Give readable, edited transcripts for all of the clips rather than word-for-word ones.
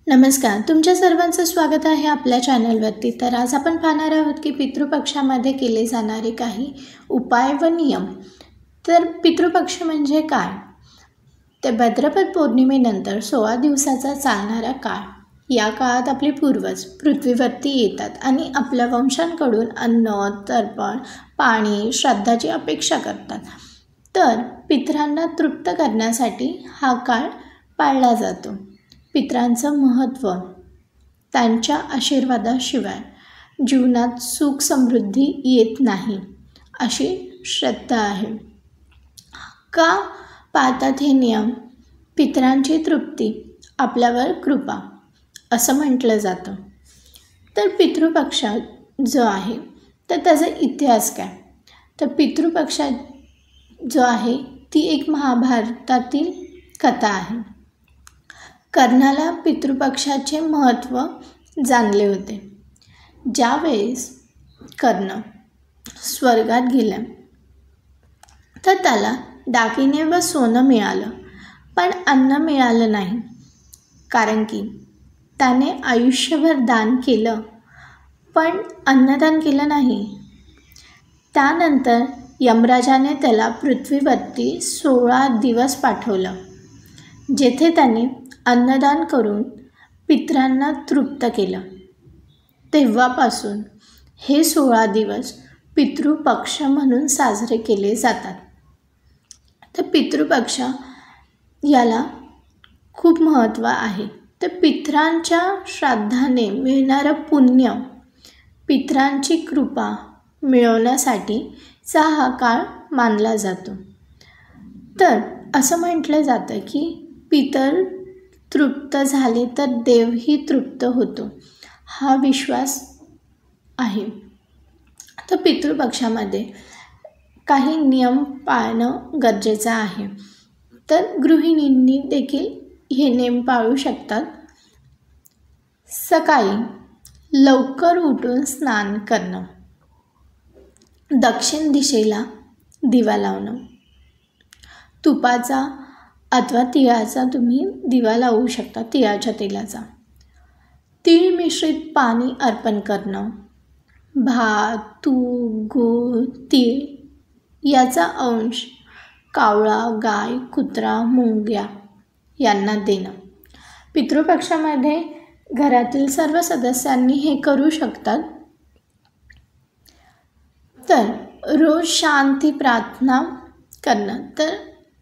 नमस्कार, तुमच्या सर्वांचं स्वागत आहे आपल्या चॅनलवरती. तर आज आपण पाहणार आहोत की पितृपक्षामध्ये केले जाणारे काही उपाय व नियम. तर पितृपक्ष म्हणजे काय? ते भाद्रपद पौर्णिमेनंतर 16 दिवसाचा चालणारा काळ. या काळात आपले पूर्वज पृथ्वीवरती येतात आणि आपल्या वंशांकडून अन्न, तर्पण, पाणी, श्राद्धाची अपेक्षा करतात. तर पितरांना तृप्त करण्यासाठी हा काळ पाळला जातो. पितरांचं महत्त्व. त्यांच्या आशीर्वादाशिवाय जीवनात सुख समृद्धी येत नाही अशी श्रद्धा आहे. का पाळतात हे नियम? पितरांची तृप्ती, आपल्यावर कृपा असं म्हटलं जातं. तर पितृपक्ष जो आहे तर त्याचा इतिहास काय? तर पितृपक्षात जो आहे ती एक महाभारतातील कथा आहे. कर्णाला पितृपक्षाचे महत्त्व जाणले होते. ज्यावेळेस कर्ण स्वर्गात गेला तर त्याला दागिने व सोनं मिळालं, पण अन्न मिळालं नाही. कारण की त्याने आयुष्यभर दान केलं पण अन्नदान केलं नाही. त्यानंतर यमराजाने त्याला पृथ्वीवरती 16 दिवस पाठवलं, जेथे त्याने अन्नदान करून पितरांना तृप्त केलं. तेव्हापासून हे 16 दिवस पितृपक्ष म्हणून साजरे केले जातात. तर पितृपक्ष याला खूप महत्त्व आहे. तर पितरांच्या श्राद्धाने मिळणारं पुण्य, पितरांची कृपा मिळवण्यासाठीचा हा काळ मानला जातो. तर असं म्हटलं जातं की पितर तृप्त झाले तर देवही तृप्त होतो, हा विश्वास आहे. तर पितृपक्षामध्ये काही नियम पाळणं गरजेचं आहे. तर गृहिणींनी देखील हे नियम पाळू शकतात. सकाळी लवकर उठून स्नान करणं, दक्षिण दिशेला दिवा लावणं, तुपाचा अथवा तिळाचा तुम्ही दिवा लावू शकता, तिळाच्या तेलाचा. तीळ मिश्रित पाणी अर्पण करणं, भात, तूप, गूळ, तीळ याचा अंश कावळा, गाय, कुत्रा, मुंग्या यांना देणं. पितृपक्षामध्ये घरातील सर्व सदस्यांनी हे करू शकतात. तर रोज शांती प्रार्थना करणं, तर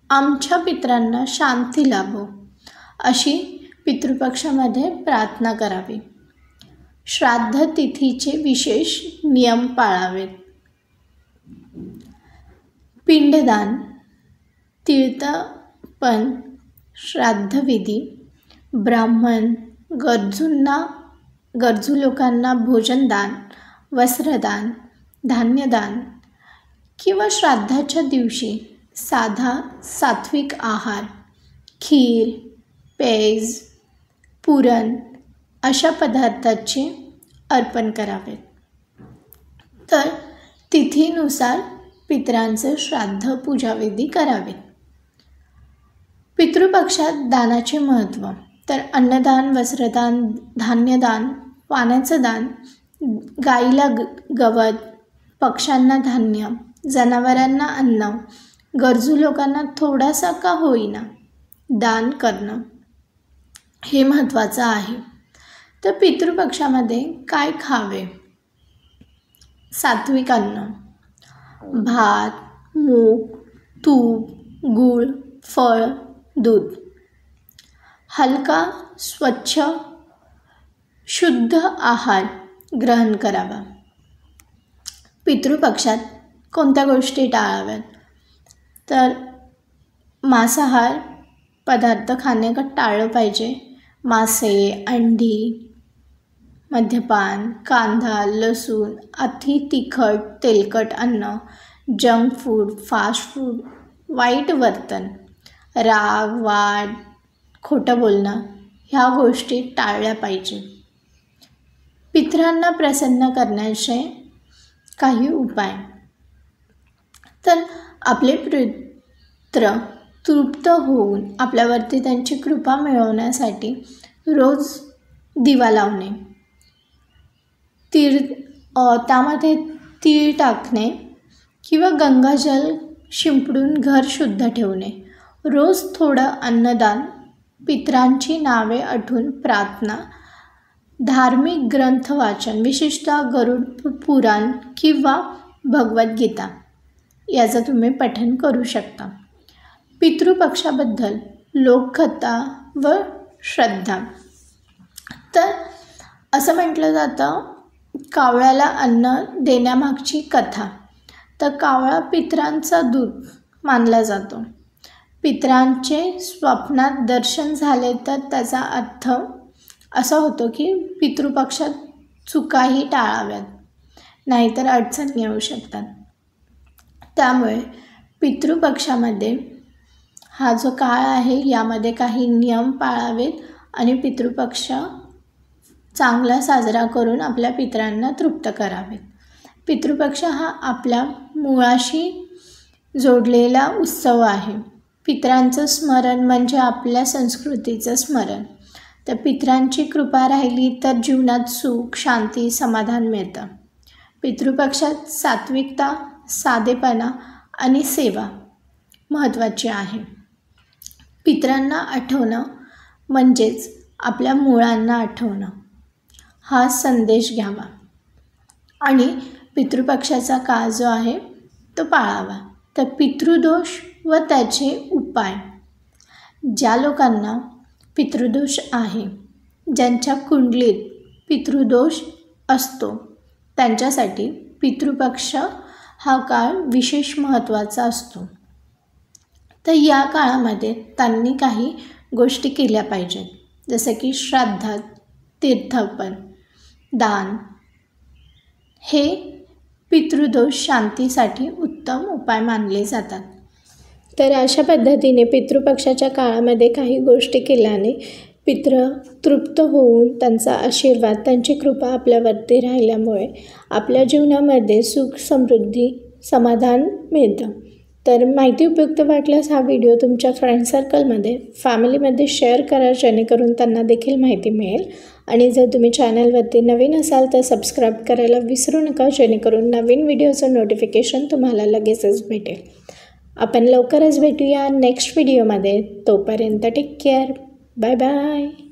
आमच्या पितरांना शांती लाभो अशी पितृपक्षामध्ये प्रार्थना करावी. श्राद्ध तिथीचे विशेष नियम पाळावेत. पिंडदान, तीर्थपण, श्राद्धविधी, ब्राह्मण, गरजू लोकांना भोजनदान, वस्त्रदान, धान्यदान किंवा श्राद्धाच्या दिवशी सात्विक आहार, खीर, पेज, पुरण अशा पदार्थाचे अर्पण करावे. तर तिथीनुसार पितरांचे श्राद्ध पूजाविधी करावे. पितृपक्षात दानाचे महत्त्व. तर अन्नदान, वस्त्रदान, धान्यदान, पाण्याचं दान, गाईला गवत, पक्ष्यांना धान्य, जनावरांना अन्न, गरजू लोकांना थोडासा का होईना दान करणं हे महत्त्वाचं आहे. तर पितृपक्षामध्ये काय खावे? सात्विक अन्न, भात, मूग, तूप, गूळ, फळ, दूध. हलका, स्वच्छ, शुद्ध आहार ग्रहण करावा. पितृपक्षात कोणत्या गोष्टी टाळाव्यात? तर मांसाहार पदार्थ खाणे टाळलं पाहिजे. मासे, अंडी, मद्यपान, कांदा, लसूण, अति तिखट तेलकट अन्न, जंक फूड, फास्ट फूड, वाईट वर्तन, राग, वाद, खोटं बोलणं ह्या गोष्टी टाळल्या पाहिजे. पितरांना प्रसन्न करण्याचे काही उपाय. तर आपले पित्र तृप्त होऊन आपल्यावरती त्यांची कृपा मिळवण्यासाठी रोज दिवा लावणे, त्यामध्ये तीळ टाकणे किंवा गंगाजल शिंपडून घर शुद्ध ठेवणे, रोज थोडं अन्नदान, पितरांची नावे आठवून प्रार्थना, धार्मिक ग्रंथ वाचन, विशेषतः गरुड पुराण किंवा भगवद्गीता याचं तुम्ही पठण करू शकता. पितृपक्षाबद्दल लोककथा व श्रद्धा. तर असं म्हटलं जातं कावळ्याला अन्न देण्यामागची कथा. तर कावळा पितरांचा दूत मानला जातो. पितरांचे स्वप्नात दर्शन झाले तर त्याचा अर्थ असा होतो की पितृपक्षात चुकाही टाळाव्यात, नाहीतर अडचणी येऊ शकतात. त्यामुळे पितृपक्षामध्ये हा जो काळ आहे यामध्ये काही नियम पाळावेत आणि पितृपक्ष चांगला साजरा करून आपल्या पितरांना तृप्त करावेत. पितृपक्ष हा आपल्या मुळाशी जोडलेला उत्सव आहे. पितरांचं स्मरण म्हणजे आपल्या संस्कृतीचं स्मरण. तर पितरांची कृपा राहिली तर जीवनात सुख, शांती, समाधान मिळतं. पितृपक्षात सात्विकता, साधेपणा आणि सेवा महत्त्वाची आहे. पितरांना आठवणं म्हणजेच आपल्या मुळांना आठवणं हा संदेश घ्यावा आणि पितृपक्षाचा काळ जो आहे तो पाळावा. तर पितृदोष व त्याचे उपाय. ज्या लोकांना पितृदोष आहे, ज्यांच्या कुंडलीत पितृदोष असतो, त्यांच्यासाठी पितृपक्ष हा काळ विशेष महत्त्वाचा असतो. तर या काळामध्ये त्यांनी काही गोष्टी केल्या पाहिजेत, जसं की श्राद्धात, तीर्थार्पण, दान हे पितृदोष शांतीसाठी उत्तम उपाय मानले जातात. तर अशा पद्धतीने पितृपक्षाच्या काळामध्ये काही गोष्टी केल्याने पितृ तृप्त होऊन त्यांचा आशीर्वाद, त्यांची कृपा आपल्यावरती राहिल्यामुळे आपल्या जीवनामध्ये सुख, समृद्धी, समाधान मिळतं. तर माहिती उपयुक्त वाटल्यास हा व्हिडिओ तुमच्या फ्रेंड सर्कलमध्ये, फॅमिलीमध्ये शेअर करा, जेणेकरून त्यांना देखील माहिती मिळेल. आणि जर तुम्ही चॅनलवरती नवीन असाल तर सबस्क्राईब करायला विसरू नका, जेणेकरून नवीन व्हिडिओचं नोटिफिकेशन तुम्हाला लगेचच भेटेल. आपण लवकरच भेटूया नेक्स्ट व्हिडिओमध्ये. तोपर्यंत टेक केअर. Bye bye.